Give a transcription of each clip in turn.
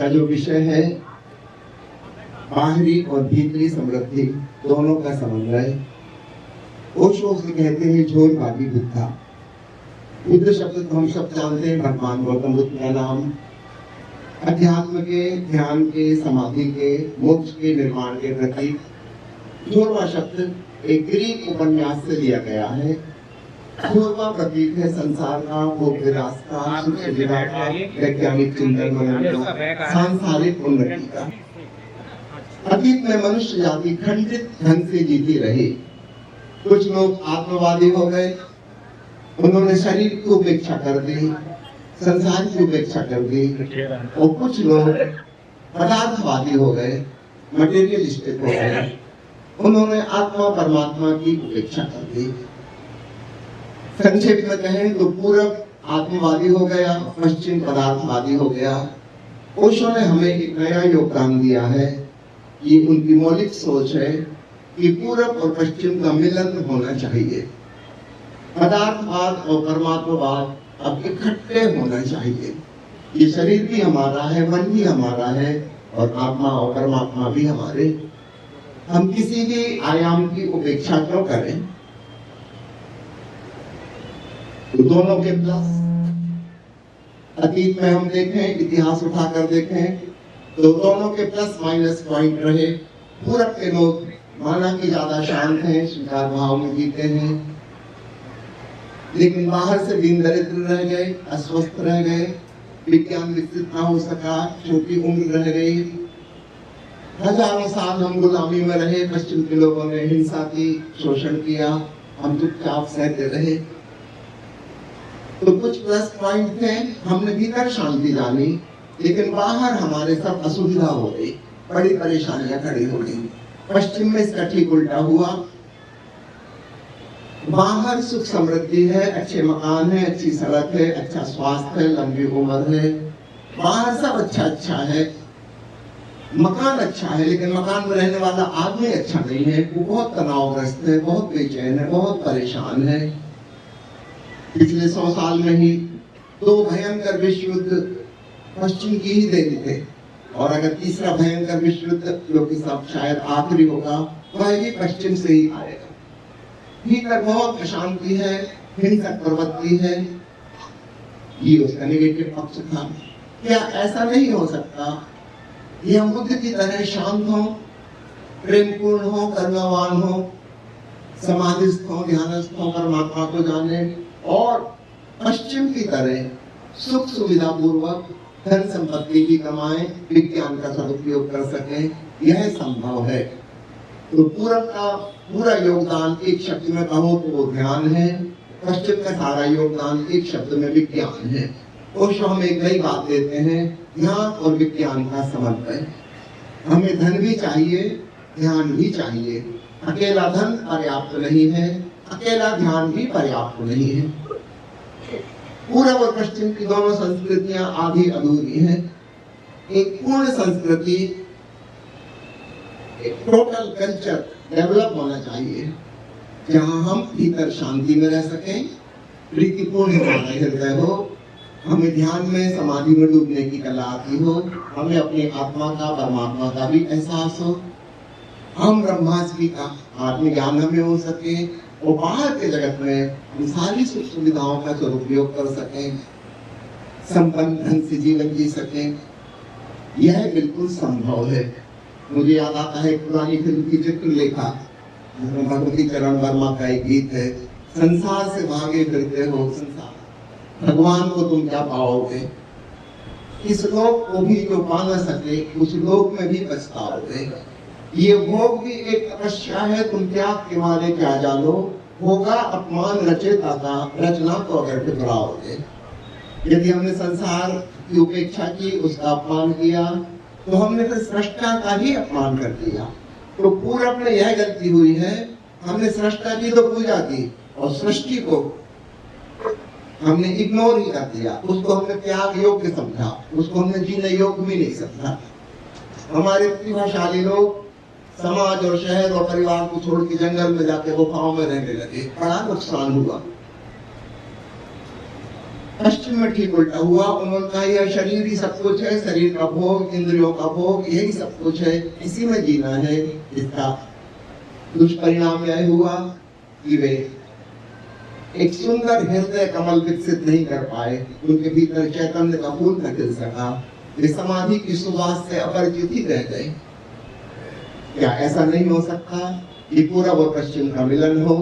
का जो विषय है बाहरी और भीतरी समृद्धि दोनों का समन्वय। ओशो से कहते हैं झोरभागी बुद्धा। बुद्ध शब्द तो हम सब जानते हैं, भगवान गौतम बुद्ध का नाम। अध्यात्म के, ध्यान के, समाधि के, मोक्ष के निर्माण के प्रतीक। झोरवा शब्द एक ग्रीक उपन्यास से लिया गया है। झोरवा प्रतीक है संसार का, भोग विलास का, सुख सुविधा का, वैज्ञानिक चिंतन मनन का, सांसारिक उन्नति का। अतीत में मनुष्य जाति खंडित ढंग से जीती रही। कुछ लोग आत्मवादी हो गए, उन्होंने शरीर की उपेक्षा कर दी, संसार की उपेक्षा कर दी। और कुछ लोग पदार्थवादी हो गए, मटेरियलिस्टिक हो गए, उन्होंने आत्मा परमात्मा की उपेक्षा कर दी। संक्षेप में कहें तो पूरब आत्मवादी हो गया, पश्चिम पदार्थवादी हो गया। ओशो ने हमें एक नया योगदान दिया है। ये उनकी मौलिक सोच है कि पूरब और पश्चिम का मिलन होना चाहिए। पदार्थवाद और परमात्मावाद अब इकट्ठे होना चाहिए। ये शरीर भी हमारा है, मन भी हमारा है, और आत्मा और परमात्मा भी हमारे। हम किसी भी आयाम की उपेक्षा क्यों करें? तो दोनों के प्लस। अतीत में हम देखें, इतिहास उठाकर देखें तो दोनों के प्लस माइनस पॉइंट रहे। पूरब के लोग माना कि ज्यादा शांत हैं, स्वीकार भाव में जीते हैं, लेकिन बाहर से दीन दरिद्र रह गए, अस्वस्थ रह गए, विज्ञान विकसित ना हो सका, छोटी उम्र रह गई। हजारों साल हम गुलामी में रहे, पश्चिम के लोगों ने हिंसा की, शोषण किया, हम चुपचाप सहते रहे। तो कुछ प्लस पॉइंट थे, हमने भीतर शांति जानी, लेकिन बाहर हमारे सब असुविधा हो गई, बड़ी परेशानियां खड़ी हो गई। पश्चिम में इसका ठीक उल्टा हुआ। बाहर सुख समृद्धि है, अच्छे मकान है, अच्छी सड़क है, अच्छा स्वास्थ्य है, लंबी उम्र है, बाहर सब अच्छा है, मकान अच्छा है, लेकिन मकान में रहने वाला आदमी अच्छा नहीं है। वो बहुत तनावग्रस्त है, बहुत बेचैन है, बहुत परेशान है। पिछले 100 साल में ही 2 भयंकर विश्व युद्ध पश्चिम की ही देन थे, और अगर तीसरा भयंकर विश्व युद्ध जो कि सब शायद आखिरी होगा, वह भी पश्चिम से ही आएगा। भीतर बहुत अशांति है, हिंसक प्रवृत्ति है, ये उसका नेगेटिव पक्ष था। क्या ऐसा नहीं हो सकता कि हम बुद्ध की तरह शांत हो, प्रेमपूर्ण हो, करुणावान हो, समाधिस्थ हो, ध्यानस्थ हो, परमात्मा को जाने, और पश्चिम की तरह सुख सुविधा पूर्वक धन संपत्ति भी कमाएं, विज्ञान का सदुपयोग कर सकें? यह संभव है। तो पूरब का पूरा योगदान एक शब्द में कहो तो वो ध्यान है, पश्चिम का सारा योगदान एक शब्द में विज्ञान है। ओशो हमें एक नई बात देते हैं, ध्यान और विज्ञान का समन्वय। हमें धन भी चाहिए, ध्यान भी चाहिए। अकेला धन पर्याप्त नहीं है, अकेला ध्यान भी पर्याप्त नहीं है। पूरब और पश्चिम की दोनों संस्कृतियां आधी अधूरी हैं। एक पूर्ण संस्कृति, एक टोटल कल्चर डेवलप होना चाहिए, जहां हम भीतर शांति में रह सकें, प्रीतिपूर्ण हमारा हृदय हो, हमें ध्यान में, समाधि में डूबने की कला आती हो, हमें अपनी आत्मा का, परमात्मा का भी एहसास हो, हम ब्रह्मास्मि का आत्मज्ञान हमें हो सके, और बाहर के जगत में हम सारी सुख सुविधाओं का सदुपयोग कर सकें, संपन्न ढंग से जीवन जी सकें। यह बिल्कुल संभव है। मुझे याद आता है एक पुरानी फिल्म की चित्रलेखा, जिसमें भगवती चरण वर्मा का एक गीत है, संसार से भागे फिरते हो संसार, भगवान को तुम क्या पाओगे? इस लोक को भी जो पा न सके, उस लोक में भी पछताओगे। ये भोग भी एक तपस्या है, तुम त्याग के मारे क्या जानो, होगा अपमान रचेता का, रचना को अगर ठुकराओगे। यदि हमने संसार की उपेक्षा की, उसका अपमान किया, तो हमने फिर सृष्टा का ही अपमान कर दिया। तो पूरब में यह गलती हुई है, हमने सृष्टा की तो पूजा की, और सृष्टि को हमने इग्नोर ही कर दिया, उसको हमने त्याग योग्य समझा, उसको हमने जीने योग्य भी नहीं समझा। हमारे प्रतिभाशाली लोग समाज और शहर और परिवार को छोड़ के जंगल में जाके गुफाओं में रहने लगे, बड़ा नुकसान हुआ। पश्चिम में ठीक उल्टा हुआ, उन्होंने कहा यह शरीर ही सब कुछ है, शरीर का भोग, इंद्रियों का भोग, यही सब कुछ है, इसी में जीना है। इसका दुष्परिणाम यह हुआ कि वे एक सुंदर हृदय कमल विकसित नहीं कर पाए, उनके भीतर चैतन्य का फूल न खिल सका, वे समाधि की सुवास से अपरिचित ही रह गए। क्या ऐसा नहीं हो सकता कि पूर्व और पश्चिम का मिलन हो,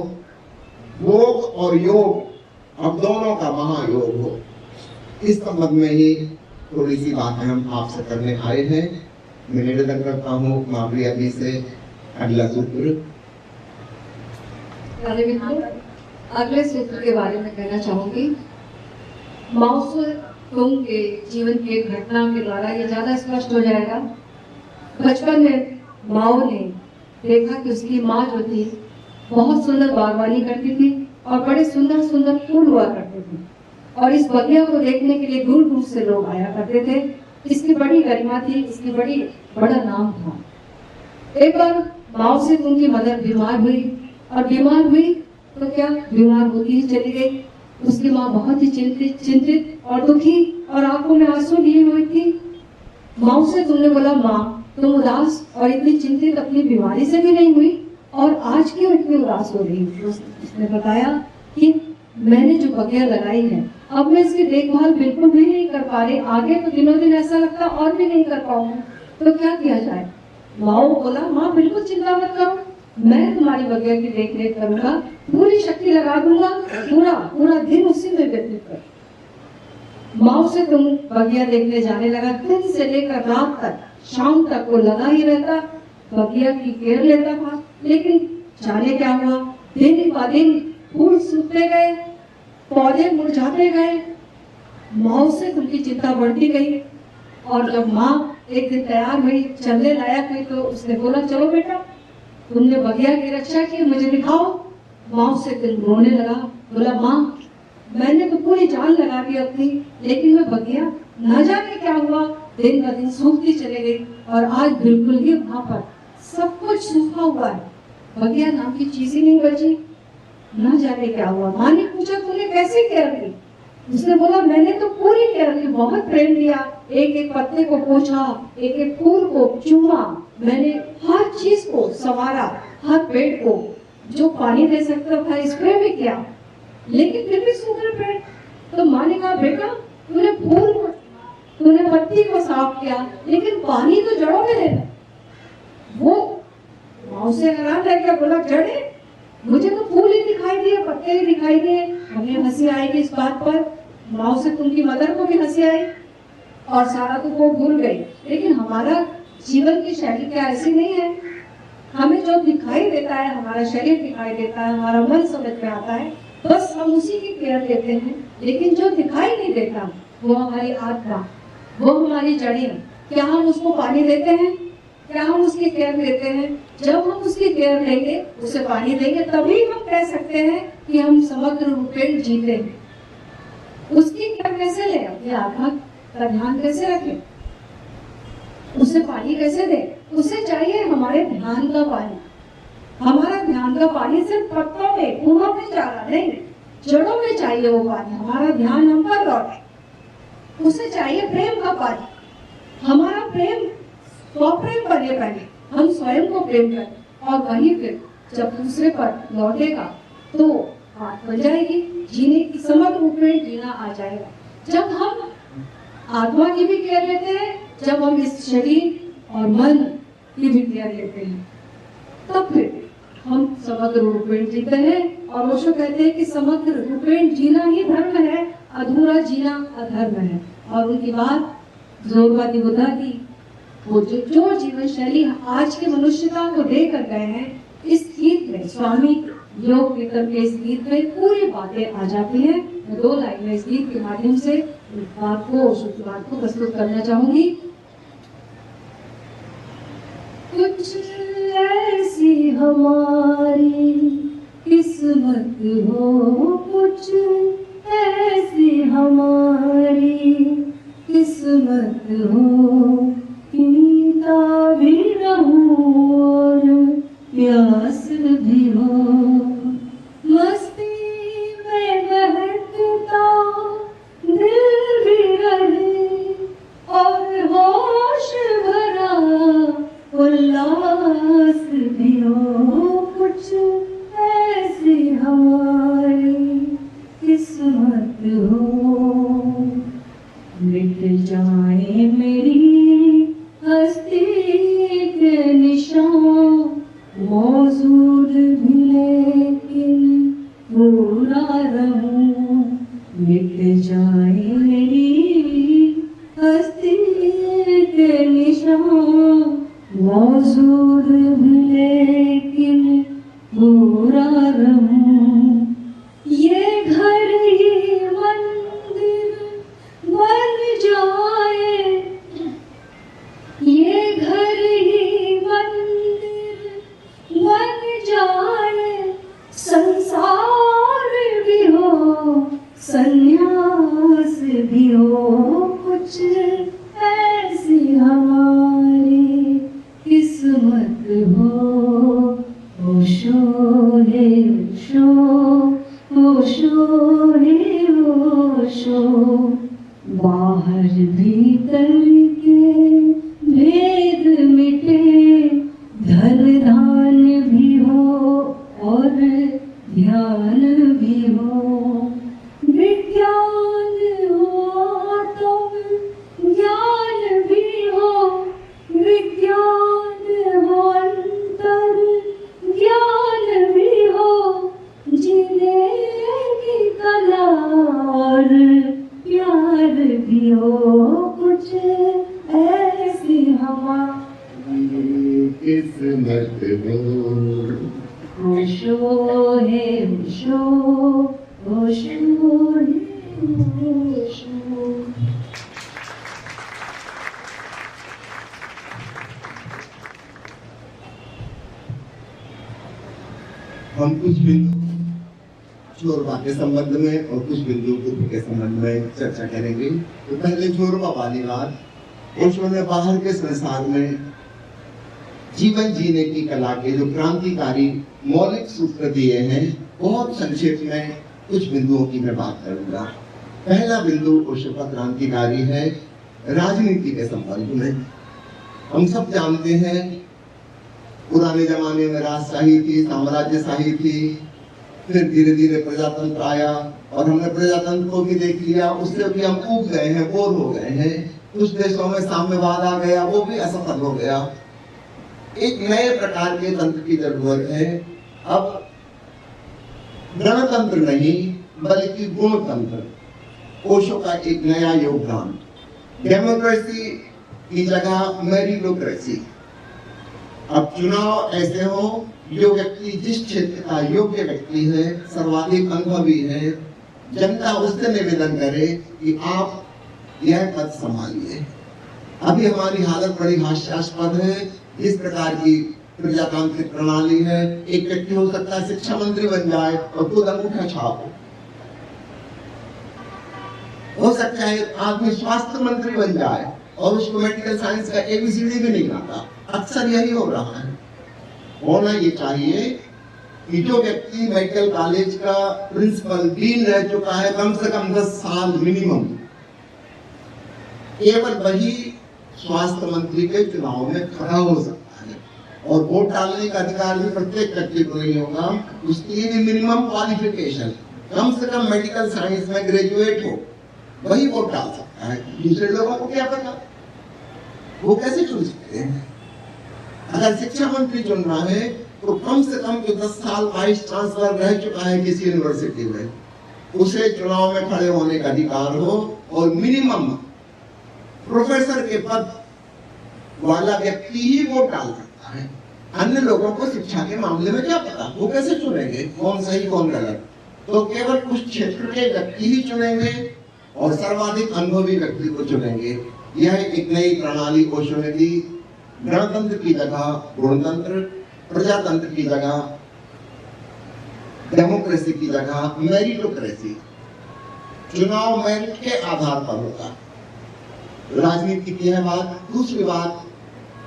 भोग और योग अब दोनों का महायोग हो? इस संबंध में ही थोड़ी सी बातें हम आपसे करने आए हैं। मैं निवेदन करता हूँ माँ प्रिया जी से अगला सूत्र। अगले सूत्र के बारे में कहना चाहूंगी। माओ से तुंग के जीवन की एक घटना के द्वारा ये ज्यादा स्पष्ट हो जाएगा। बचपन में माओ ने देखा कि उसकी माँ जो थी बहुत सुंदर बागवानी करती थी और बड़े सुंदर सुंदर फूल हुआ करते थे, और इस बगिया को देखने के लिए दूर दूर से लोग आया करते थे। इसकी बड़ी गरिमा थी, इसकी बड़ा नाम था। एक बार माओ से तुंग की मदर बीमार हुई, और बीमार हुई तो क्या, बीमार होती ही चली गई। उसकी माँ बहुत ही चिंतित और दुखी और आंखों में आंसू लिए हुई थी। माओ से तुमने बोला, माँ तुम उदास और इतनी चिंतित अपनी बीमारी से भी नहीं हुई, और आज क्यों इतनी उदास हो रही है? उसने बताया कि मैंने जो बगिया लगाई है, अब मैं इसकी देखभाल बिल्कुल भी नहीं कर पा रही, आगे तो दिनों दिन ऐसा लगता और भी नहीं कर पाऊंगी, तो क्या किया जाए? माओ बोला, माँ बिल्कुल चिंता मत करो, मैं तुम्हारी बगिया की देख रेख करूंगा, पूरी शक्ति लगा दूंगा, पूरा दिन उसी में व्यतीत कर। माओ से तुम बगिया देखने जाने लगा। दिन से लेकर रात तक, शाम तक वो लगा ही रहता, बगिया की केयर लेता था। लेकिन जाने क्या हुआ, दिन ब दिन फूल सूखते गए, पौधे मुरझाते गए। माओ से तुमकी चिंता बढ़ती गई, और जब माँ एक दिन तैयार हुई, चलने लायक हुई, तो उसने बोला, चलो बेटा तुमने बगिया की रक्षा की, मुझे दिखाओ। माँ से दिन रोने लगा, बोला, माँ मैंने तो पूरी जान लगा दी अपनी, लेकिन मैं बगिया न जाने क्या हुआ, दिन ब दिन सूखती चले गई, और आज बिल्कुल ही वहां पर सब कुछ सूखा हुआ है, बगिया नाम की चीज ही नहीं बची। न जाने क्या हुआ। माँ ने पूछा, तूने कैसे केयर की? उसने बोला, मैंने तो पूरी केयर की, बहुत प्रेम दिया, एक एक पत्ते को पोंछा, एक एक फूल को चूमा, मैंने हर चीज को संवारा, हर पेड़ को जो पानी दे सकता था स्प्रे भी किया, लेकिन फिर भी सूख रहे पेड़। तो माँ ने कहा, बेटा तूने फूल को, तूने पत्ती को साफ किया, लेकिन पानी तो जड़ों में देना। वो माँ से हैरान रह गया, बोला, जड़े? मुझे तो फूल ही दिखाई दिए, पत्ते ही दिखाई दिए। हमें हंसी आएगी इस बात पर, माँ से तुमकी मदर को भी हंसी आई, और सारा तो वो भूल गई। लेकिन हमारा जीवन की शैली क्या ऐसी नहीं है? हमें जो दिखाई देता है, हमारा शरीर दिखाई देता है, हमारा मन समझ में आता है, बस हम उसी की केयर लेते हैं। लेकिन जो दिखाई नहीं देता, वो हमारी आत्मा, वो हमारी जड़ें, क्या हम उसको पानी देते हैं? क्या हम उसकी केयर लेते हैं? जब हम उसकी केयर लेंगे, उसे पानी देंगे, तभी हम कह सकते हैं कि हम समग्र रूपेण जीते हैं। उसकी केयर कैसे लें? अपनी आत्मा का ध्यान कैसे रखें? उसे पानी कैसे दें? उसे चाहिए हमारे ध्यान का पानी। हमारा ध्यान का पानी सिर्फ पत्तों में, फूलों में जा रहा नहीं, जड़ों में चाहिए वो पानी। हमारा ध्यान हम पर लौटे। उसे चाहिए प्रेम का पानी। हमारा प्रेम स्वप्रेम बने, पहले हम स्वयं को प्रेम करें, और वही फिर जब दूसरे पर लौटेगा तो बात बन जाएगी, जीने की समग्र रूप में जीना आ जाएगा। जब हम आत्मा की भी केयर लेते हैं, जब हम इस शरीर और मन की भी केयर लेते हैं, तब फिर हम समग्र रूपेण जीते हैं। और ओशो कहते हैं कि समग्र रूपेण जीना ही धर्म है, अधूरा जीना अधर्म है। और उनकी बात जोरवादी बुद्धा की, वो जो जीवन शैली आज के मनुष्यता को देकर गए हैं, इस गीत में, स्वामी योग कीर्तन के इस गीत में पूरी बातें आ जाती हैं। मैं 2 लाइन में इस गीत के माध्यम से बात को प्रस्तुत करना चाहूंगी। कुछ ऐसी हमारी किस्मत हो, कुछ ऐसी हमारी किस्मत हो, पीता भी रहूं और प्यास भी हो, मस्ती में बहकता मौजूद भी लेकिन पूरा रहूं, मिट जाए मेरी हस्ती के निशान। मौजूद भी लेकिन पूरा रहूं, ये घर ही मंदिर बन जाए, ये घर ही मंदिर बन जाए। संसार भी हो संन्यास भी हो, कुछ ऐसी हमारी किस्मत हो। ओशो है ओशो, ओशो है ओशो, बाहर भीतर के भेद मिटे, धन धान भी हो और ध्यान भी हो। विज्ञान हो तो ज्ञान भी हो, विज्ञान हो अंतर ज्ञान भी हो। जीने की कला और प्यार भी हो, कुछ ऐसी हमारी किस्मत हो। ओशो है ओशो, ओशो है ओशो। हम कुछ बिंदु छोरबा के संबंध में और कुछ बिंदु बुद्ध के संबंध में चर्चा करेंगे। तो पहले छोरबा वाली बात, ओशो ने बाहर के संसार में जीवन जीने की कला के जो क्रांतिकारी मौलिक सूत्र दिए हैं, बहुत संक्षेप में कुछ बिंदुओं की मैं बात करूंगा। पहला बिंदु ओशो का क्रांतिकारी है राजनीति के संबंध में। हम सब जानते हैं पुराने जमाने में राजशाही थी, साम्राज्यशाही थी, फिर धीरे धीरे प्रजातंत्र आया और हमने प्रजातंत्र को भी देख लिया, उससे भी हम ऊब गए हैं, बोर हो गए हैं। कुछ देशों में साम्यवाद आ गया, वो भी असफल हो गया। एक नए प्रकार के तंत्र की जरूरत है। अब गणतंत्र नहीं बल्कि गुणतंत्र, ओशो का एक नया योगदान। डेमोक्रेसी की जगह मेरिटोक्रेसी। अब चुनाव ऐसे हो, जो व्यक्ति जिस क्षेत्र का योग्य व्यक्ति है, सर्वाधिक अनुभवी है, जनता उससे निवेदन करे कि आप यह पद संभालिए। अभी हमारी हालत बड़ी हास्यास्पद है। इस प्रकार की प्रजातांत्रिक प्रणाली है, एक व्यक्ति हो सकता है शिक्षा मंत्री बन जाए और खुद अंगूठा छाप हो सकता है आदमी स्वास्थ्य मंत्री बन जाए और उसको मेडिकल साइंस का एबीसीडी भी नहीं आता। अक्सर यही हो रहा है। होना ये चाहिए कि जो व्यक्ति मेडिकल कॉलेज का प्रिंसिपल डीन रह चुका है कम से कम 10 साल मिनिमम, केवल वही स्वास्थ्य मंत्री के चुनाव में खड़ा हो सकता है। और वोट डालने का अधिकार भी प्रत्येक व्यक्ति को नहीं होगा। उसके लिए भी मिनिमम क्वालिफिकेशन, कम से कम मेडिकल साइंस में ग्रेजुएट हो, वही वोट डाल सकता है। दूसरे लोगों को क्या पता, वो कैसे चुन सकते हैं? अगर शिक्षा मंत्री चुनना है तो कम से कम जो 10 साल वाइस चांसलर रह चुका है किसी यूनिवर्सिटी में, उसे चुनाव में खड़े होने का अधिकार हो। और मिनिमम प्रोफेसर के पद वाला व्यक्ति ही वोट डाल सकता है। अन्य लोगों को शिक्षा के मामले में क्या पता, वो कैसे चुनेंगे कौन सही कौन गलत? तो केवल कुछ क्षेत्र के व्यक्ति ही चुनेंगे और सर्वाधिक अनुभवी व्यक्ति को चुनेंगे। यह एक नई प्रणाली ओशो ने दी। गणतंत्र की जगह गुणतंत्र, प्रजातंत्र की जगह डेमोक्रेसी की जगह मेरिटोक्रेसी। चुनाव मेरिट के आधार पर होगा। राजनीति की है बात। दूसरी बात,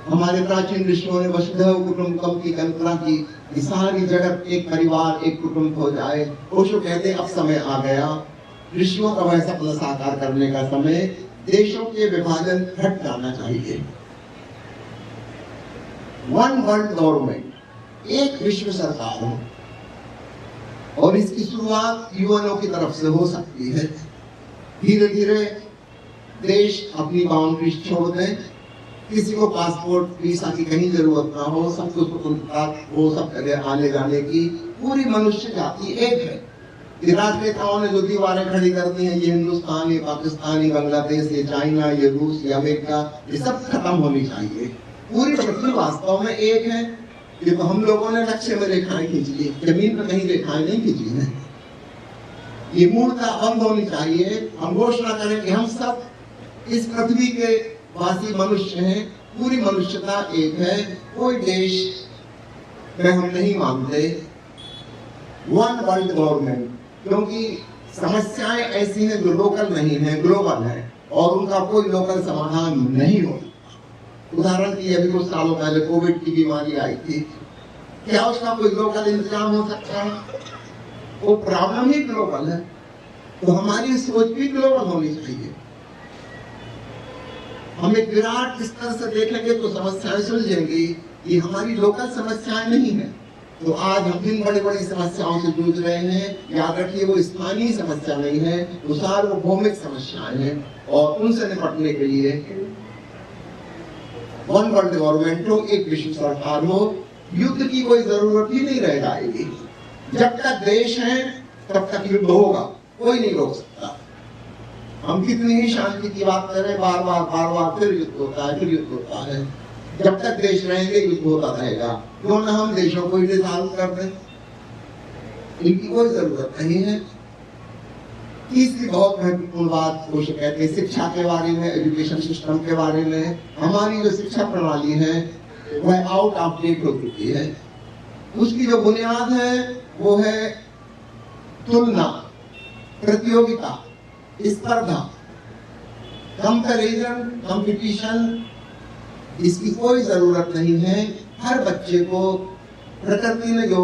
हमारे प्राचीन ऋषियों ने वसुधैव कुटुंबकम की कल्पना की कि सारी जगत एक परिवार एक कुटुंब हो जाए। ओशो कहते अब समय आ गया, ऋषियों का वह सपना साकार करने का समय। देशों के विभाजन हट जाना चाहिए। वन वर्ल्ड गवर्नमेंट, एक विश्व सरकार हो, और इसकी शुरुआत यूएनओ की तरफ से हो सकती है। धीरे धीरे देश अपनी बाउंड्रीज छोड़ दें किसी को पासपोर्ट वीसा की कहीं जरूरत ना हो, सबको स्वतंत्रता हो, सब जगह आने जाने की। पूरी मनुष्य जाति एक है। ये राजनेताओं ने जो दीवारें खड़ी कर दी हैं, ये हिंदुस्तान, ये पाकिस्तान, ये बांग्लादेश, ये चाइना, ये रूस, ये अमेरिका, ये सब खत्म होनी चाहिए। पूरी पृथ्वी वास्तव में एक है। ये तो हम लोगों ने नक्शे में रेखाएं खींच ली, जमीन पर कहीं रेखाएं नहीं खींची हैं। ये मूर्खता बंद होनी चाहिए। हम घोषणा करें कि हम सब इस पृथ्वी के वासी मनुष्य हैं, पूरी मनुष्यता एक है। कोई देश में हम नहीं मानते वन वर्ल्ड गवर्नमेंट, क्योंकि समस्याएं ऐसी हैं जो लोकल नहीं है, ग्लोबल है, और उनका कोई लोकल समाधान नहीं हो। उदाहरण की अभी कुछ सालों पहले कोविड की बीमारी आई थी, क्या उसका कोई लोकल इंतजाम हो सकता है? वो प्रॉब्लम ही ग्लोबल है। तो हमारी सोच भी ग्लोबल होनी चाहिए। हम एक विराट स्तर से देखेंगे तो समस्याएं सुलझेंगी। ये हमारी लोकल समस्याएं नहीं है। तो आज हम जिन बड़ी बड़ी समस्याओं से जूझ रहे हैं, याद रखिए वो स्थानीय समस्या नहीं है, वो सार्वभौमिक समस्याएं हैं, और उनसे निपटने के लिए वन वर्ल्ड गवर्नमेंट हो, एक विश्व सरकार हो, युद्ध की कोई जरूरत ही नहीं रह जाएगी। जब तक देश है तब तक युद्ध होगा, कोई नहीं रोक सकता। हम कितनी ही शांति की बात करें, बार बार फिर युद्ध होता है, फिर युद्ध होता है। जब तक देश रहेंगे युद्ध होता रहेगा। क्यों ना हम देशों को ही डिसॉल्व कर दें, इनकी कोई जरूरत नहीं है। तीसरी बहुत महत्वपूर्ण बात वो कहते हैं शिक्षा के बारे में, एजुकेशन सिस्टम के बारे में। हमारी जो शिक्षा प्रणाली है वह आउट ऑफ डेट हो चुकी है। उसकी जो बुनियाद है वो है तुलना, प्रतियोगिता, स्पर्धा, कंपैरिजन, कंपटीशन। इसकी कोई जरूरत नहीं है। हर बच्चे को प्रकृति ने जो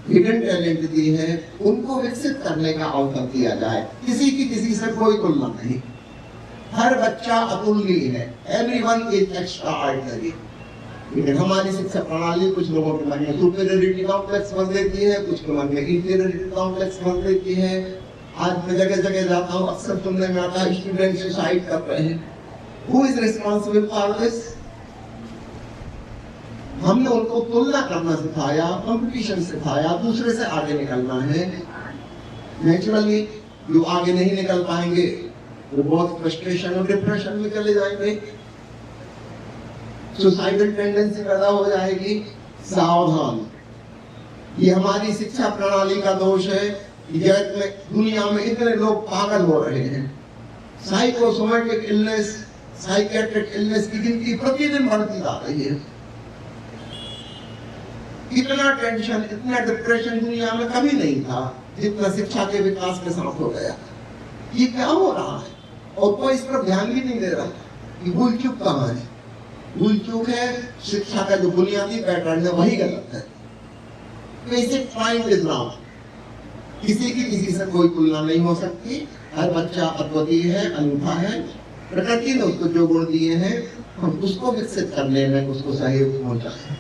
हिडन टैलेंट दी है उनको विकसित करने का अवसर दिया जाए। किसी की किसी से कोई तुलना नहीं। हर बच्चा अतुलनीय है। Everyone is extraordinary. लेकिन हमारी शिक्षा प्रणाली कुछ लोगों के मन में सुपीरियरिटी कॉम्प्लेक्स भर देती है, कुछ के मन में इंफीरियरिटी कॉम्प्लेक्स भर देती है। आज मैं जगह जगह जाता हूँ, अक्सर सुनने में आता है स्टूडेंट सुसाइड कर रहे हैं। Who is responsible for this? हमने उनको तुलना करना सिखाया, कंपटीशन सिखाया, दूसरे से आगे निकलना है। नेचुरली जो आगे नहीं निकल पाएंगे वो बहुत फ्रस्ट्रेशन और डिप्रेशन में चले जाएंगे, सुसाइडल टेंडेंसी पैदा हो जाएगी। सावधान, ये हमारी शिक्षा प्रणाली का दोष है। जगत में, दुनिया में इतने लोग पागल हो रहे हैं। साइकोसोमेटिक इलनेस, साइकेट्रिक इलनेस की गिनती प्रतिदिन बढ़ती जा रही है। इतना टेंशन, इतना डिप्रेशन दुनिया में कभी नहीं था जितना शिक्षा के विकास के साथ हो गया। ये क्या हो रहा है? और कोई इस पर ध्यान भी नहीं दे रहा कि भूल चूक कहाँ है। भूल चूक है शिक्षा का जो बुनियादी पैटर्न है वही गलत है। Basic point is wrong. किसी की किसी से कोई तुलना नहीं हो सकती। हर बच्चा अद्वितीय है, अनूठा है। प्रकृति ने उसको जो गुण दिए हैं हम उसको विकसित करने में उसको सहयोग पहुंचाएं,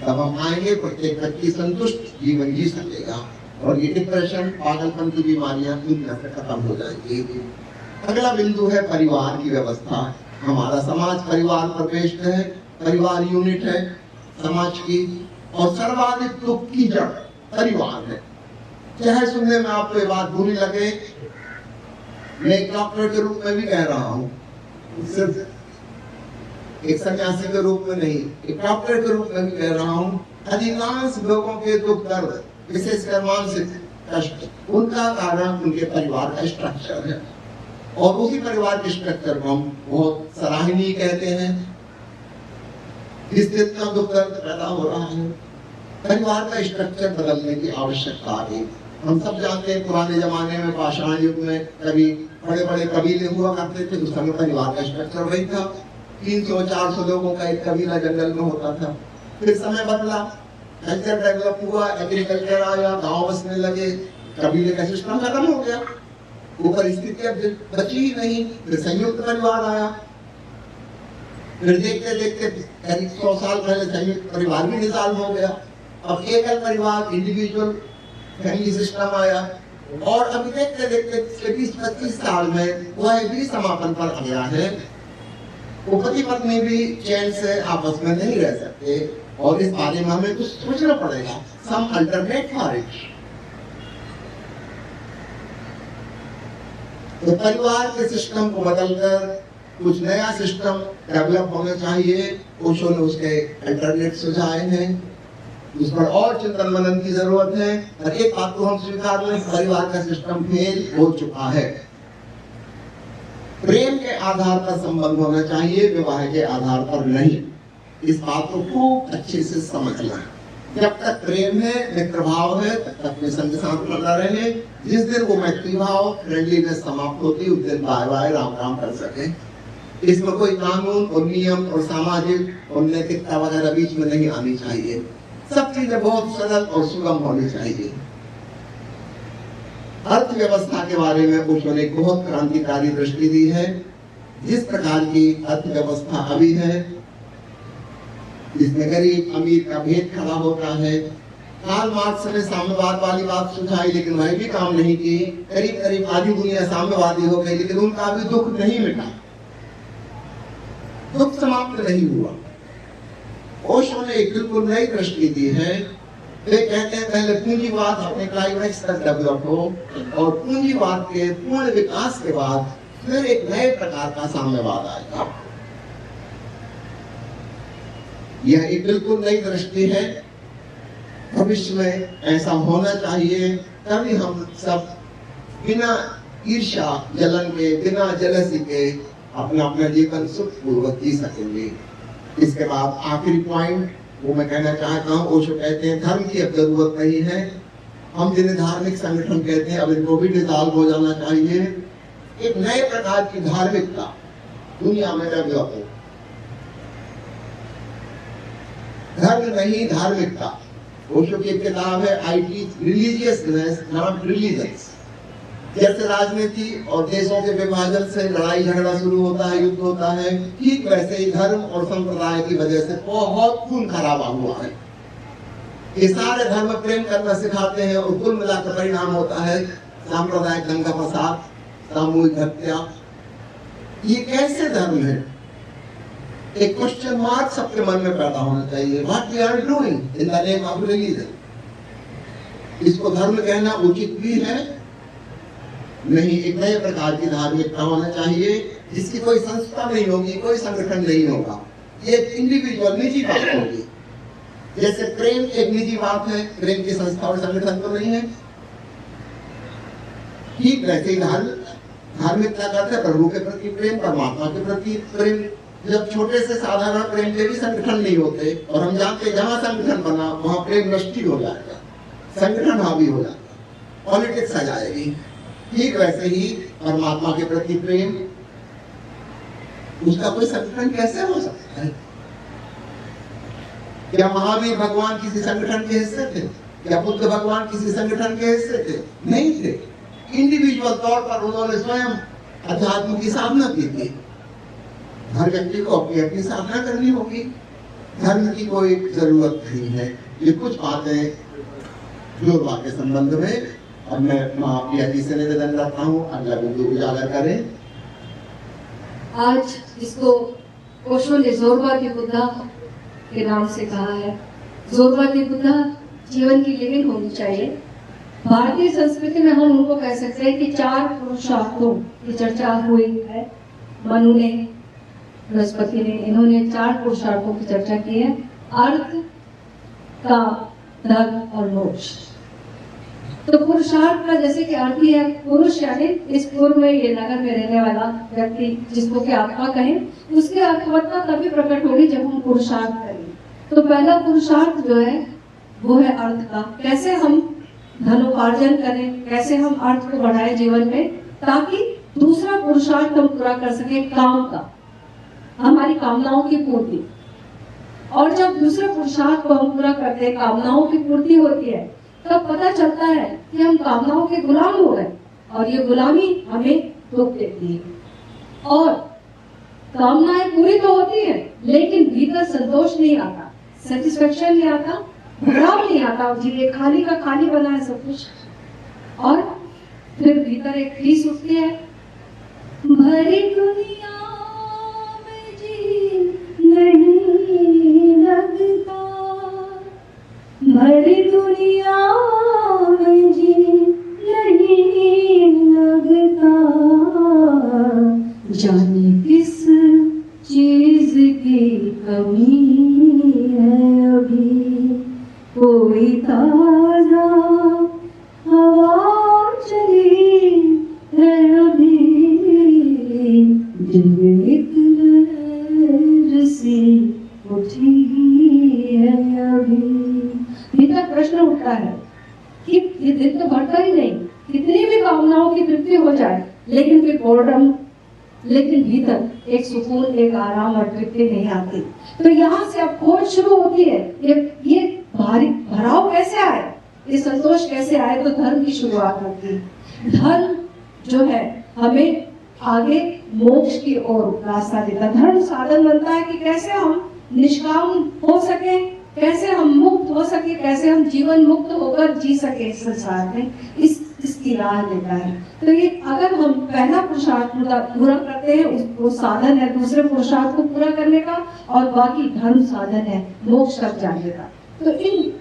तब हम आएंगे। प्रत्येक व्यक्ति संतुष्ट जीवन जी सकेगा और ये डिप्रेशन, पागलपन की बीमारियां दुनिया से खत्म हो जाएंगी। अगला बिंदु है परिवार की व्यवस्था। हमारा समाज परिवार पर बेस्ड है। परिवार यूनिट है समाज की, और सर्वाधिक दुख की जड़ परिवार है। चाहे सुनने में आपको ये बात बुरी लगे, मैं एक डॉक्टर के रूप में भी कह रहा हूँ, सिर्फ एक सन्यासी के रूप में नहीं, एक डॉक्टर के रूप में भी कह रहा हूँ। अधिकांश लोगों के दुख दर्द, विशेषकर मानसिक कष्ट, उनका कारण उनके परिवार का स्ट्रक्चर है। और उसी परिवार के स्ट्रक्चर को हम बहुत सराहनीय कहते हैं। इससे इतना दुख दर्द पैदा हो रहा है। परिवार का स्ट्रक्चर बदलने की आवश्यकता है। हम सब जानते हैं पुराने जमाने में, पाषाण युग में, कभी बड़े बड़े कबीले हुआ करते थे। उस समय परिवार का स्ट्रक्चर वही था। 300-400 लोगों का एक कबीला जंगल में होता था। फिर समय बदला, कल्चर डेवलप हुआ, एग्रीकल्चर आया, गांव बसने लगे, कबीले का सिस्टम खत्म हो गया। वो परिस्थिति अब बची ही नहीं। फिर संयुक्त परिवार आया। फिर देखते देखते करीब 100 साल पहले संयुक्त परिवार भी डिसॉल्व हो गया। अब एकल परिवार, इंडिविजुअल फैमिली सिस्टम आया। और अभी देखते देखते 20-25 साल में वह भी समापन पर आ गया है। वो पति पत्नी भी चैन से आपस में नहीं रह सकते और इस बारे में हमें कुछ सोचना पड़ेगा, सम अल्टरनेट फॉर इट। तो परिवार के सिस्टम को बदलकर कुछ नया सिस्टम डेवलप होना चाहिए। ओशो ने उसके अल्टरनेट सुझाए हैं, उस पर और चिंतन मनन की जरूरत है। और एक बात को हम स्वीकार लें, परिवार का सिस्टम फेल हो चुका है। प्रेम के आधार पर संबंध होना चाहिए, विवाह के आधार पर नहीं। इस बात को खूब अच्छे से समझना है। जब तक प्रेम है, मित्र भाव है, तब तक में संग साथ बना रहे। जिस दिन वो मैत्री भाव, फ्रेंडलीनेस समाप्त होती, उस दिन बाय बाय राम राम कर सके। इसमें कोई कानून और नियम और सामाजिक और नैतिकता वगैरह बीच में नहीं आनी चाहिए। सब चीजें बहुत सरल और सुगम होनी चाहिए। अर्थव्यवस्था के बारे में ओशो ने बहुत क्रांतिकारी दृष्टि दी है। जिस प्रकार की अर्थव्यवस्था अभी है, जिसमें गरीब अमीर का भेद खड़ा होता है। कार्ल मार्क्स ने साम्यवाद वाली बात सुझाई, लेकिन वह भी काम नहीं की। करीब करीब आधी दुनिया साम्यवादी हो गई, लेकिन उनका भी दुख नहीं मिटा, दुख समाप्त नहीं हुआ। ओशो ने एक बिल्कुल नई दृष्टि दी है। वे कहते हैं पहले पूंजीवाद अपने क्लाइमैक्स तक डेवलप हो और पूंजीवाद के पूर्ण विकास के बाद फिर एक नए प्रकार का साम्यवाद आएगा। यह एक बिल्कुल नई दृष्टि है। भविष्य में ऐसा होना चाहिए, तभी हम सब बिना ईर्ष्या जलन के, बिना जलसी के अपना अपना जीवन सुखपूर्वक जी सकेंगे। इसके बाद आखिरी पॉइंट वो मैं कहना चाहता हूँ, ओशो कहते हैं धर्म की अब जरूरत नहीं है। हम जिन्हें धार्मिक संगठन कहते हैं, अब इनको भी डिसॉल्व हो जाना चाहिए। एक नए प्रकार की धार्मिकता दुनिया में डेवलप हो। धर्म नहीं, धार्मिकता। ओशो की एक किताब है, I teach religiousness not religions. जैसे राजनीति और देशों के विभाजन से लड़ाई झगड़ा शुरू होता है, युद्ध होता है, ठीक वैसे ही धर्म और संप्रदाय की वजह से बहुत खून खराबा हुआ है। ये सारे धर्म प्रेम करना सिखाते हैं और कुल मिलाकर परिणाम होता है सांप्रदायिक दंगा फसाद, सामूहिक हत्या। ये कैसे धर्म है? एक क्वेश्चन मार्क सबके मन में पैदा होना चाहिए। What we are doing in the name of religion? इसको धर्म कहना उचित भी है नहीं। एक नए प्रकार की धार्मिकता होना चाहिए जिसकी कोई संस्था नहीं होगी, कोई संगठन नहीं होगा। ये इंडिविजुअल निजी बात होगी। जैसे प्रेम एक निजी बात है, प्रेम की संस्था और संगठन तो नहीं है। ठीक वैसे ही धार्मिकता करते हैं प्रभु के प्रति प्रेम, परमात्मा के प्रति प्रेम। जब छोटे से साधारण प्रेम के भी संगठन नहीं होते, और हम जानते हैं जहां संगठन बना वहां प्रेम नष्ट हो जाएगा, संगठन हावी हो जाएगा, पॉलिटिक्स आ जाएगी। ठीक वैसे ही परमात्मा के प्रति प्रेम, उसका कोई संगठन कैसे हो सकता है? क्या महावीर भगवान किसी संगठन के हिस्से थे? क्या बुद्ध भगवान किसी संगठन के हिस्से थे? नहीं थे। इंडिविजुअल तौर पर उन्होंने स्वयं अध्यात्म की साधना की थी। हर व्यक्ति को अपनी अपनी साधना करनी होगी, धर्म की कोई जरूरत नहीं है। ये कुछ बातें जोरबा के संबंध में। और मैं माँ प्रिया जी से निवेदन करता हूँ अगला बिंदु उजागर करें। आज इसको ओशो ने जोरबा की बुद्धा के नाम से कहा है। जोरबा की बुद्धा जीवन की लिविंग होनी चाहिए। भारतीय संस्कृति में हम उनको कह सकते हैं कि 4 पुरुषार्थों की चर्चा हुई है। मनु ने, बृहस्पति ने, इन्होंने 4 पुरुषार्थों की चर्चा की है। अर्थ, काम, धर्म और मोक्ष। तो पुरुषार्थ का जैसे कि अर्थ ही है पुरुष, यानी इस पूर्व में ये नगर में रहने वाला व्यक्ति जिसको कि आत्मा कहें, उसकी अर्थवत्ता तभी प्रकट होगी जब हम पुरुषार्थ करेंगे। तो पहला पुरुषार्थ जो है वो है अर्थ का। कैसे हम धनोपार्जन करें, कैसे हम अर्थ को बढ़ाएं जीवन में, ताकि दूसरा पुरुषार्थ हम पूरा कर सके, काम का, हमारी कामनाओं की पूर्ति। और जब दूसरे पुरुषार्थ को हम पूरा करते हैं, कामनाओं की पूर्ति होती है, तब पता चलता है कि हम कामनाओं के गुलाम हो गए और ये गुलामी हमें दुख देती है। और कामनाएं पूरी तो होती है, लेकिन भीतर संतोष नहीं आता, सेटिस्फेक्शन नहीं आता, भराव नहीं आता। जी खाली का खाली बना है सब कुछ। और फिर भीतर एक फीस उठती है, भरी दुनिया में जी सारी दुनिया में जी नहीं लगता, जाने किस चीज की कमी है अभी, कोई ताजा हवा चली है अभी, दिल में एक लहर सी उठी है अभी। भीतर प्रश्न उठता है कि ये दिल तो भरता ही नहीं, कितनी भी कामनाओं की तृप्ति हो जाए लेकिन फिर बोर्डम, लेकिन भीतर एक सुकून, एक आराम और तृप्ति नहीं आती। तो यहाँ से अब खोज शुरू होती है, ये भारी भराव कैसे आए, ये संतोष कैसे आए, तो धर्म की शुरुआत होती है। धर्म जो है हमें आगे मोक्ष की ओर रास्ता देता है। धर्म साधन बनता है कि कैसे हम निष्काम हो सके, कैसे हम मुक्त हो सके, कैसे हम जीवन मुक्त होकर जी सके इस संसार में, इसकी राह देता है। तो ये अगर हम पहला पुरुषार्थ पूरा करते हैं, वो साधन है दूसरे पुरुषार्थ को पूरा करने का, और बाकी धर्म साधन है मोक्ष तक जाने का। तो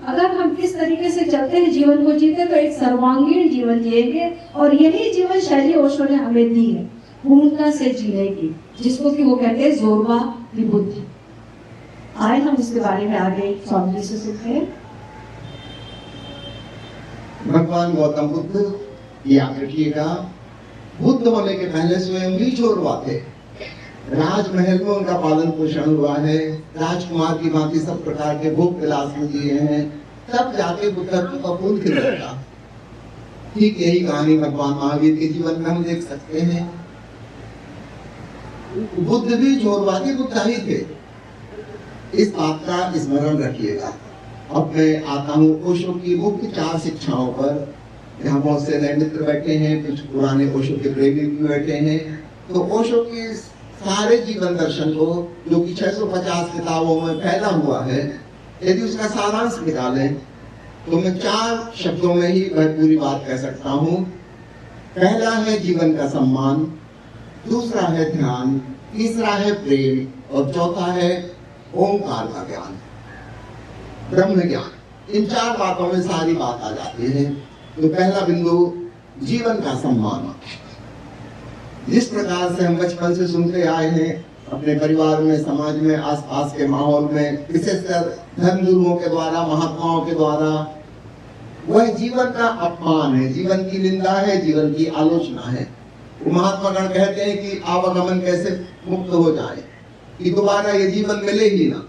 अगर हम इस तरीके से चलते हैं, जीवन को जीते, तो एक सर्वांगीण जीवन जिएंगे। और यही जीवन शैली ओशो ने हमें दी है, पूर्णता से जीने की, जिसको कि वो कहते हैं जोरवा विबुद्धि। आए हम इसके बारे में आगे स्वामी जी से सुनते हैं। भगवान गौतम बुद्ध, याद रखिएगा, बुद्ध होने के पहले स्वयं भी जोरवा थे। राजमहल में उनका पालन पोषण हुआ है, राजकुमार की भांति सब प्रकार के भोग विलास में दिए हैं, तब जाके बुद्धत्व का फूल खिलेगा। ठीक यही कहानी भगवान महावीर के जीवन में हम देख सकते हैं। बुद्ध भी जोरवादी बुद्ध ही थे, इस बात का स्मरण रखिएगा। अब मैं आता हूँ ओशो की मुख्य 4 शिक्षाओं पर। यहाँ बहुत से नए मित्र बैठे हैं, कुछ पुराने ओशो के प्रेमी भी बैठे हैं। तो ओशो के सारे जीवन दर्शन को, जो कि 650 किताबों में फैला हुआ है, यदि उसका सारांश निकालें तो मैं 4 शब्दों में ही वह पूरी बात कह सकता हूँ। पहला है जीवन का सम्मान, दूसरा है ध्यान, तीसरा है प्रेम, और चौथा है ओंकार का ज्ञान, ब्रह्म ज्ञान। इन 4 बातों में सारी बात आ जाती है। तो पहला बिंदु जीवन का सम्मान। जिस प्रकार से हम बचपन से सुनते आए हैं, अपने परिवार में, समाज में, आसपास के माहौल में, विशेषकर धर्म गुरुओं के द्वारा, महात्माओं के द्वारा, वह जीवन का अपमान है, जीवन की निंदा है, जीवन की आलोचना है। महात्मा गण कहते हैं कि आवागमन कैसे मुक्त हो जाए, कि दोबारा ये जीवन मिले ही ना।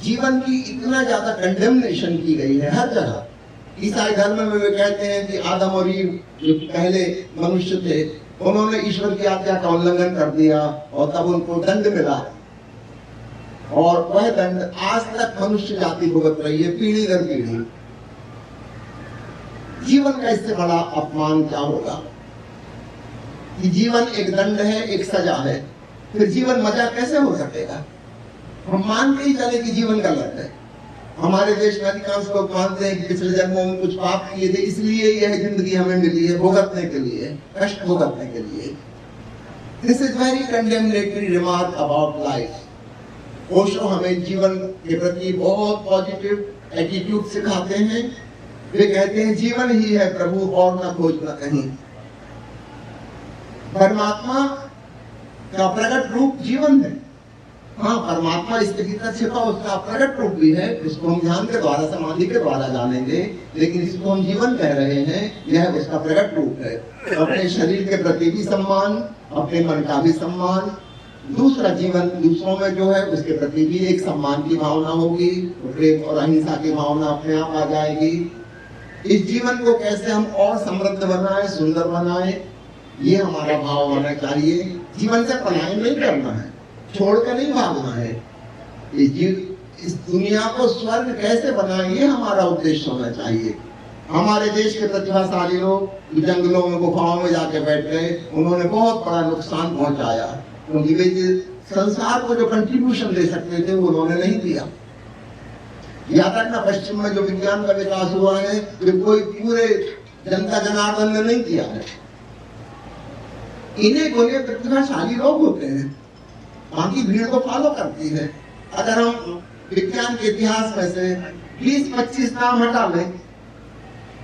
जीवन की इतना ज्यादा कंडेमनेशन की गई है हर जगह। ईसाई धर्म में वे कहते हैं कि आदम और ईव जो पहले मनुष्य थे, उन्होंने ईश्वर की आज्ञा का उल्लंघन कर दिया और तब उनको दंड मिला, और वह दंड आज तक मनुष्य जाति भुगत रही है, पीढ़ी दर पीढ़ी। जीवन का इससे बड़ा अपमान क्या होगा कि जीवन एक दंड है, एक सजा है, फिर जीवन मजा कैसे हो सकेगा? हम मानते ही चले कि जीवन गलत है। हमारे देश में अधिकांश लोग मानते हैं कि पिछले जन्मों में कुछ पाप किए थे, इसलिए यह जिंदगी हमें मिली है, भुगतने के लिए, कष्ट भुगतने के लिए। This is very condemnatory remark about life. Osho हमें जीवन के प्रति बहुत पॉजिटिव एटीट्यूड सिखाते हैं। वे कहते हैं जीवन ही है प्रभु, और न खोजना कहीं। परमात्मा का प्रकट रूप जीवन है। हाँ, परमात्मा इसके भीतर छिपा उसका प्रकट रूप भी है, इसको हम ध्यान के द्वारा, समाधि के द्वारा जानेंगे, लेकिन इसको हम जीवन कह रहे हैं, यह उसका प्रकट रूप है। अपने शरीर के प्रति भी सम्मान, अपने मन का भी सम्मान, दूसरा जीवन दूसरों में जो है उसके प्रति भी एक सम्मान की भावना होगी, प्रेम और अहिंसा की भावना अपने आप आ जाएगी। इस जीवन को कैसे हम और समृद्ध बनाए, सुंदर बनाए, ये हमारा भाव होना चाहिए। जीवन से पलायन नहीं करना है, छोड़कर नहीं भागना है। इस दुनिया को स्वर्ग कैसे बनाए, ये हमारा उद्देश्य होना चाहिए। हमारे देश के प्रतिभाशाली लोग जंगलों में, गुफाओं में जाके बैठ गए, उन्होंने बहुत बड़ा नुकसान पहुंचाया, क्योंकि वे संसार को जो कंट्रीब्यूशन दे सकते थे वो उन्होंने नहीं दिया। याद रखना, पश्चिम में जो विज्ञान का विकास हुआ है, जो कोई पूरे जनता जनार्दन ने नहीं किया है। इन्हें कोई प्रतिभाशाली लोग होते हैं, बाकी भीड़ को फॉलो करती है। अगर हम विज्ञान के इतिहास में से 20-25 नाम हटा लें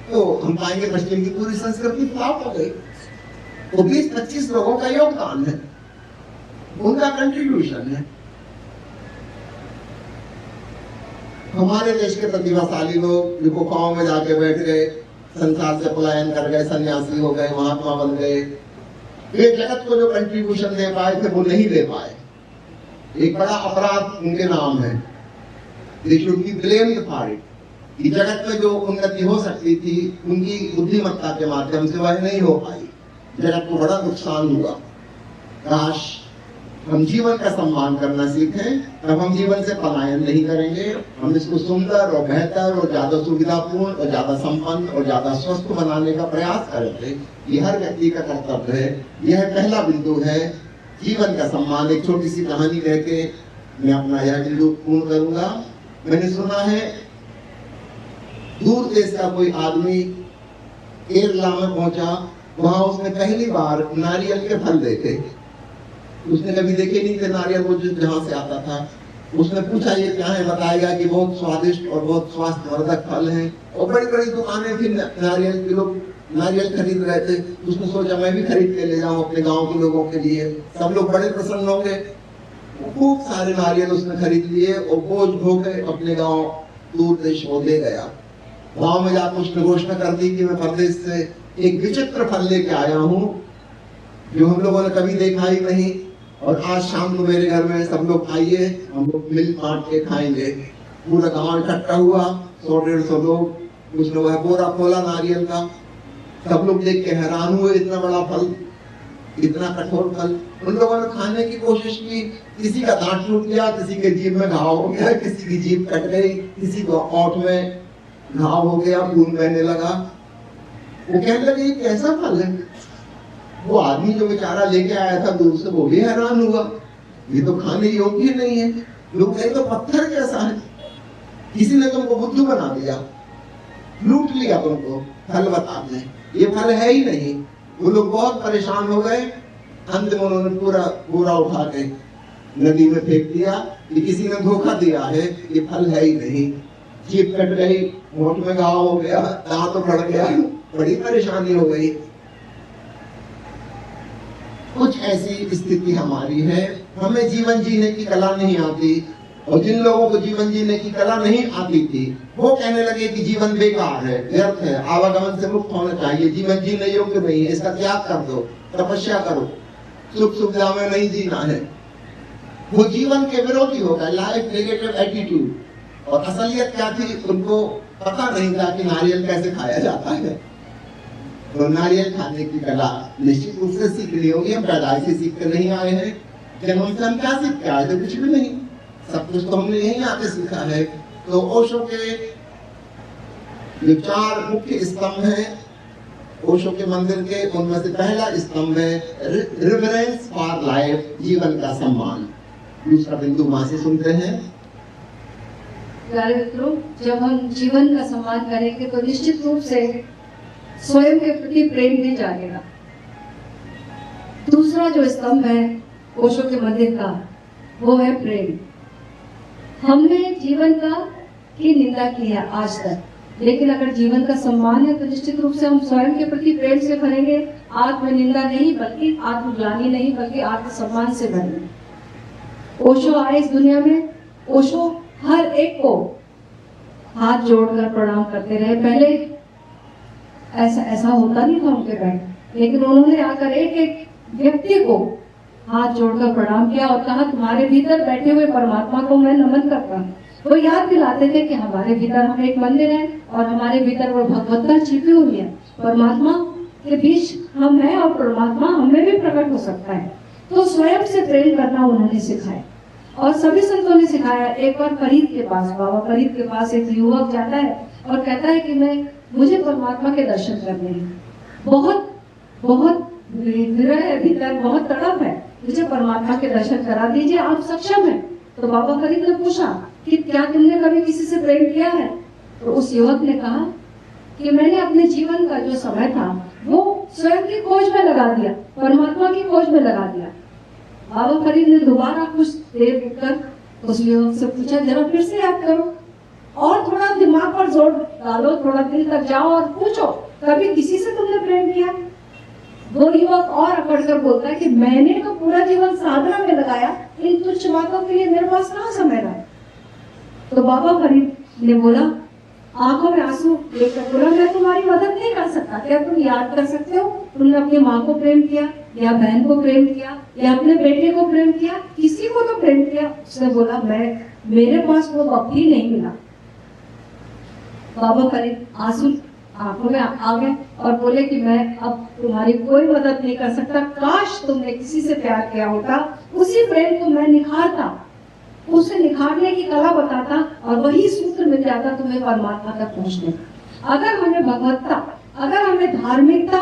तो हम पाएंगे पश्चिम की पूरी संस्कृति फ्लॉप हो गई। तो 20-25 लोगों का योगदान है, उनका कंट्रीब्यूशन है। हमारे देश के प्रतिभाशाली लोग जो गुफाओं में जाके बैठ गए, संसार से पलायन कर गए, सन्यासी हो गए, महात्मा बन गए, वे जगत को जो कंट्रीब्यूशन दे पाए थे वो नहीं दे पाए। एक बड़ा अपराध उनके नाम है। They should be blamed for it। कि जगत में जो उन्नति हो सकती थी उनकी बुद्धिमत्ता के माध्यम से वह नहीं हो पाई, जगत को बड़ा नुकसान हुआ। काश हम जीवन का सम्मान करना सीखें, तब हम जीवन से पलायन नहीं करेंगे। हम इसको सुंदर और बेहतर और ज्यादा सुविधापूर्ण और ज्यादा संपन्न और ज्यादा स्वस्थ बनाने का प्रयास करेंगे। ये हर व्यक्ति का कर्तव्य है। यह पहला बिंदु है, जीवन का सम्मान। एक छोटी सी कहानी कह के मैं अपना यह बिंदु पूर्ण करूंगा। मैंने सुना है दूर देश का कोई आदमी केरला में पहुंचा, वहां उसने पहली बार नारियल के फल देखे। उसने कभी देखे नहीं थे नारियल, वो जहां से आता था। उसने पूछा ये क्या है, बताएगा कि बहुत स्वादिष्ट और बहुत स्वास्थ्यवर्धक फल हैं। और बड़ी बड़ी दुकानें थी नारियल की, लोग नारियल खरीद रहे थे। उसने सोचा मैं भी खरीद के ले जाऊं अपने गांव के लोगों के लिए, सब लोग बड़े प्रसन्न होंगे। खूब सारे नारियल उसने खरीद लिए और बोझ ढो के अपने गांव दूर देश को ले गया। गांव में जाकर उसने घोषणा कर दी कि मैं परदेश से एक विचित्र फल लेके आया हूँ जो हम लोगों ने कभी देखा ही नहीं, और आज शाम को मेरे घर में सब लोग आइए, हम लोग मिल बांट के खाएंगे। पूरा गांव इकट्ठा हुआ, 100-150 लोग। उसने वह बोरा खोला नारियल का, सब लोग देख के हैरान हुए, इतना बड़ा फल, इतना कठोर फल। उन लोगों ने खाने की कोशिश की, किसी का दांत टूट गया, किसी के जीभ में घाव हो गया, किसी की जीभ कट गई, किसी को ओंठ में घाव हो गया, खून बहने लगा। वो कहने लगे ये कैसा फल है। वो आदमी जो बेचारा लेके आया था दूर से, वो भी हैरान हुआ, ये तो खाने योग्य नहीं है। लोग कहे तो पत्थर कैसा है, किसी ने तुमको बुद्धू बना दिया, लूट लिया तुमको, फल बता दें, ये फल है ही नहीं। वो लोग बहुत परेशान हो गए। अंत में उन्होंने पूरा पूरा उठा के नदी में फेंक दिया कि किसी ने धोखा दिया है, ये फल है ही नहीं। जीभ कट गई, होंठ में घाव हो गया, दांत उखड़ गया, बड़ी परेशानी हो गई। कुछ ऐसी स्थिति हमारी है, हमें जीवन जीने की कला नहीं आती। और जिन लोगों को जीवन जीने की कला नहीं आती थी, वो कहने लगे कि जीवन बेकार है, व्यर्थ है, आवागमन से मुक्त होना चाहिए, जीवन जीने योग्य नहीं है, इसका त्याग कर दो, तपस्या करो, सुख सुविधा में नहीं जीना है। वो जीवन के विरोधी हो गए, लाइफ नेगेटिव एटीट्यूड। और असलियत क्या थी, उनको पता नहीं था कि नारियल कैसे खाया जाता है। तो नारियल खाने की कला निश्चित रूप से सीखनी होगी। हम पैदाइश से सीख कर नहीं आए हैं। जन्म से हम क्या सीख के आए थे, कुछ भी नहीं, सब कुछ तो हमने यहीं आके सीखा है। तो ओशो के जो 4 मुख्य स्तंभ हैं ओशो के मंदिर के, उनमें से पहला स्तंभ है रिवरेंस फॉर लाइफ, जीवन का सम्मान। दूसरा बिंदु वहां से सुनते हैं। प्यारे मित्रों, जब हम जीवन का सम्मान करेंगे तो निश्चित रूप से स्वयं के प्रति प्रेम भी जागेगा। दूसरा जो स्तंभ है ओशो के मंदिर का, वो है प्रेम। हमने जीवन की निंदा की है आज तक, लेकिन अगर जीवन का सम्मान है तो निश्चित रूप से हम स्वयं के प्रति प्रेम से भरेंगे। आत्म निंदा नहीं, बल्कि आत्मग्लानि नहीं, बल्कि आत्मसम्मान से भरेंगे। ओशो आए इस दुनिया में, ओशो हर एक को हाथ जोड़कर प्रणाम करते रहे। पहले ऐसा होता नहीं था उनके बैठ, लेकिन उन्होंने आकर एक एक व्यक्ति को हाथ जोड़कर प्रणाम किया और कहा तुम्हारे भीतर बैठे हुए परमात्मा को मैं नमन करता हूँ। वो याद दिलाते थे कि हमारे भीतर हम एक मंदिर है और हमारे भीतर वो भगवत्ता छिपी हुई है, परमात्मा के बीच हम हैं और परमात्मा हमें भी प्रकट हो सकता है। तो स्वयं से प्रेम करना उन्होंने सिखाया और सभी संतों ने सिखाया। एक बार फरीद के पास, बाबा फरीद के पास एक युवक जाता है और कहता है कि मुझे परमात्मा के दर्शन करने हैं, बहुत बहुत विरह है भीतर, बहुत तड़प है, मुझे परमात्मा के दर्शन करा दीजिए, आप सक्षम हैं? तो बाबा फरीद ने पूछा कि क्या तुमने कभी किसी से प्रेम किया है? तो उस युवक ने कहा कि मैंने अपने जीवन का जो समय था वो स्वयं की खोज में लगा दिया, परमात्मा की खोज में लगा दिया। बाबा फरीद ने दोबारा कुछ देर रुककर उस युवक से पूछा, जरा फिर से याद करो और थोड़ा दिमाग जोर डालो, थोड़ा दिल तक जाओ और पूछो कभी किसी से तुमने प्रेम किया? वो युवक और अकड़ कर बोलता है कि मैंने तो पूरा जीवन साधना में लगाया, इन तुच्छ बातों के लिए मेरे पास कहाँ समय रहा? तो बाबा फरीद ने बोला, आंखों में आंसू लेकर बोला, मैं तुम्हारी मदद नहीं कर सकता। क्या तुम याद कर सकते हो तुमने अपनी माँ को प्रेम किया, या बहन को प्रेम किया, या अपने बेटे को प्रेम किया? किसी को तो प्रेम किया। उसने बोला, मेरे पास वो वक्त ही नहीं मिला। बाबा फरीद आंसू आंखों में आ गए और बोले कि मैं अब तुम्हारी कोई मदद नहीं कर सकता। काश तुमने किसी से प्यार किया होता, उसी प्रेम को मैं निखारता, उसे निखारने की कला बताता, और वही सूत्र मिल जाता तुम्हें परमात्मा तक पहुंचने का। अगर हमें भगवत्ता, अगर हमें धार्मिकता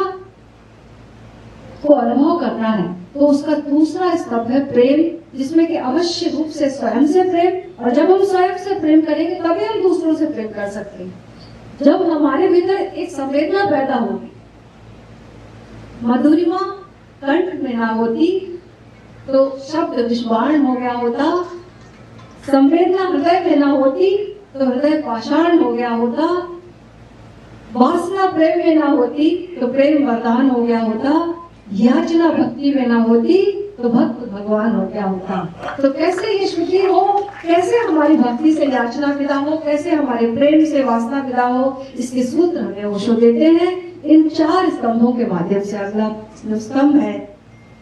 को अनुभव करना है, तो उसका दूसरा स्तंभ है प्रेम, जिसमें कि अवश्य रूप से स्वयं से प्रेम, और जब हम स्वयं से प्रेम करेंगे तभी हम दूसरों से प्रेम कर सकते हैं। जब हमारे भीतर एक संवेदना पैदा होगी, मधुरिमा कंठ में ना होती तो शब्द विषबाण हो गया होता, संवेदना हृदय में ना होती तो हृदय पाषाण हो गया होता, वासना प्रेम में ना होती तो प्रेम वरदान हो गया होता, याचना भक्ति में ना होती तो भक्त भगवान हो गया होता। तो कैसे ये शुद्धि हो, कैसे हमारी भक्ति से याचना विदा हो, कैसे हमारे प्रेम से वासना विदा हो, इसके सूत्र हमें ओशो देते हैं इन 4 स्तंभों के माध्यम से। अगला स्तंभ है,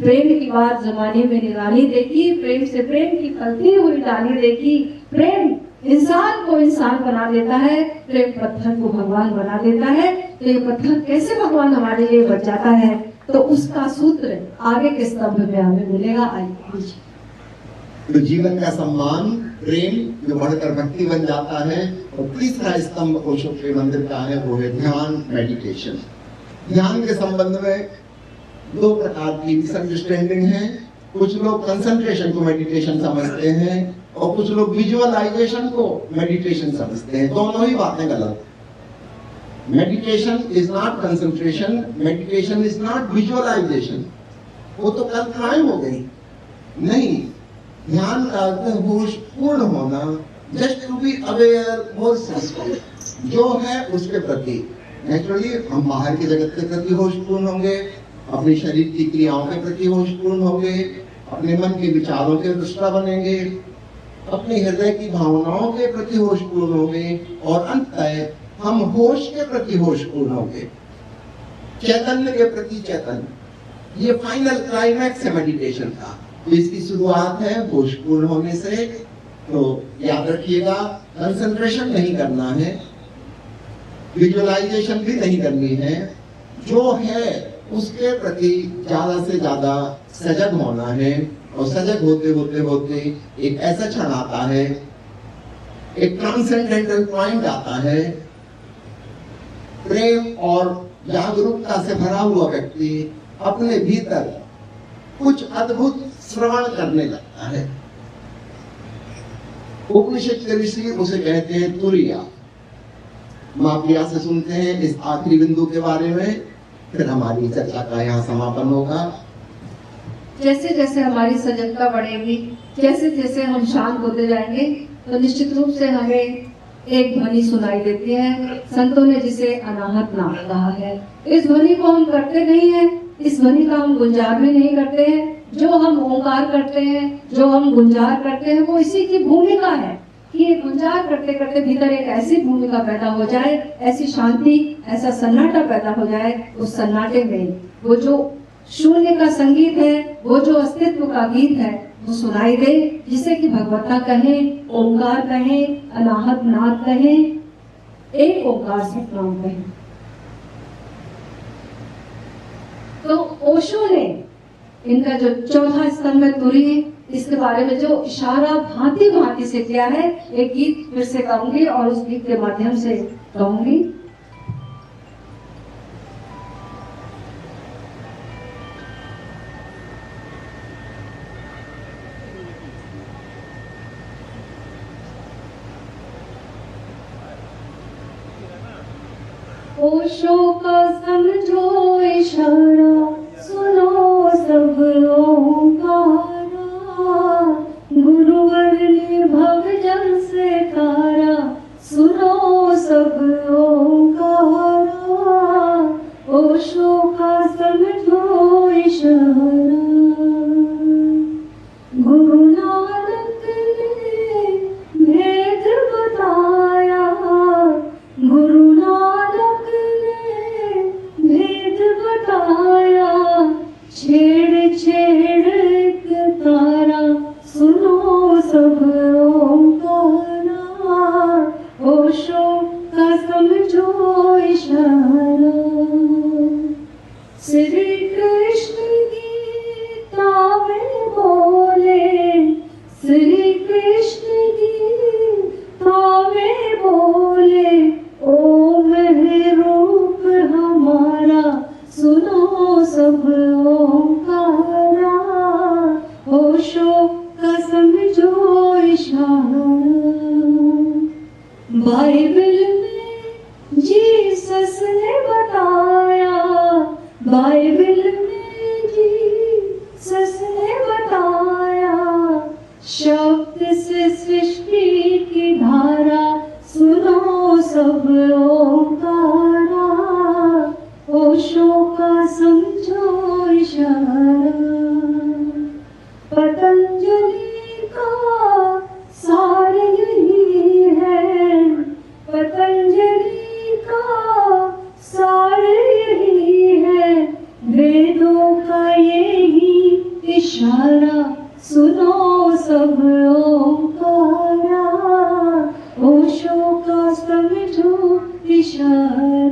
प्रेम की बात जमाने में निराली देखी, प्रेम से प्रेम की फलती हुई डाली देखी। प्रेम इंसान को इंसान बना देता है, प्रेम पत्थर को भगवान बना देता है। तो ये पत्थर कैसे भगवान हमारे लिए बच जाता है, तो उसका सूत्र आगे के स्तंभ में हमें मिलेगा। आइए, तो जीवन का सम्मान प्रेम जो बढ़कर भक्ति बन जाता है। और तीसरा स्तंभ ओशो के मंदिर का है, वो है ध्यान, मेडिटेशन। ध्यान के संबंध में 2 प्रकार की मिसअंडरस्टैंडिंग है। कुछ लोग कंसंट्रेशन को मेडिटेशन समझते हैं और कुछ लोग विजुअलाइजेशन को मेडिटेशन समझते हैं। दोनों ही बातें गलत। Meditation is not concentration, meditation is not visualisation. वो तो कल्पनाएं हो गई। नहीं, ध्यान का अर्थ है होशपूर्ण होना, just to be aware, more sensitive, जो है उसके प्रति। नेचुरली हम बाहर के जगत के प्रति होशपूर्ण होंगे, अपने शरीर की क्रियाओं के प्रति होशपूर्ण होंगे, अपने मन के विचारों के दृष्टा बनेंगे, अपने हृदय की भावनाओं के प्रति होशपूर्ण होंगे, और अंततः हम होश के प्रति होशपूर्ण होंगे, चैतन्य के प्रति चैतन्य। ये फाइनल क्लाइमैक्स है मेडिटेशन का। तो इसकी शुरुआत है होशपूर्ण होने से। तो याद रखिएगा, कंसंट्रेशन नहीं करना है, विजुअलाइजेशन भी नहीं करनी है, जो है उसके प्रति ज्यादा से ज्यादा सजग होना है। और सजग होते होते होते एक ऐसा क्षण आता है, एक ट्रांसेंडेंटल पॉइंट आता है, प्रेम और जागरूकता से भरा हुआ व्यक्ति अपने भीतर कुछ अद्भुत श्रवण करने लगता है। उपनिषद के ऋषि उसे कहते हैं तुरिया। मापिया से सुनते हैं इस आखिरी बिंदु के बारे में, फिर हमारी चर्चा का यहाँ समापन होगा। जैसे जैसे हमारी सजगता बढ़ेगी, जैसे जैसे हम शांत होते जाएंगे, तो निश्चित रूप से हमें एक ध्वनि सुनाई देती है। संतों ने जिसे अनाहत नाम कहा है। इस ध्वनि को हम करते नहीं है, इस ध्वनि का हम गुंजार भी नहीं करते हैं। जो हम ओंकार करते हैं, जो हम गुंजार करते हैं, वो इसी की भूमिका है कि ये गुंजार करते करते भीतर एक ऐसी भूमिका पैदा हो जाए, ऐसी शांति, ऐसा सन्नाटा पैदा हो जाए। उस सन्नाटे में वो जो शून्य का संगीत है, वो जो अस्तित्व का गीत है, वो सुनाई दे, जिसे कि भगवत्ता कहें, ओंकार कहें, अनाहत नाद कहें, एक ओंकार सतनाम कहें। तो ओशो ने इनका जो चौथा स्तंभ है तुरी, इसके बारे में जो इशारा भांति भांति से किया है, एक गीत फिर से गाऊंगी और उस गीत के माध्यम से कहूंगी। ओशो का समझो इशारा, सुनो सब ओंकारा, गुरुवर ने भवजन से तारा, सुनो सब ओंकारा, ओशो का समझो इशारा। गुरु नानक ने भेद बताया, गुरु नानक ने भेद बताया। छेड़ छेड़ एक तारा, सुनो सब ओंकारा, ओशो का समझो इशारा। श्री कृष्ण गीता में बोले, श्री कृष्ण गीता में बोले, ओम है रूप हमारा, सुनो सब ओंकारा, ओशो का समझो इशारा। बाइबल में जीसस ने बताया, बाइबल में जीसस ने बताया। शब्द से सृष्टि की धारा, सुनो सब ओंकारा, ओशो का समझो इशारा। पतंजलि का सार यही है, पतंजलि का सार यही है। वेदों का यही इशारा, सुनो सब ओंकारा, ओशो का समझो इशारा।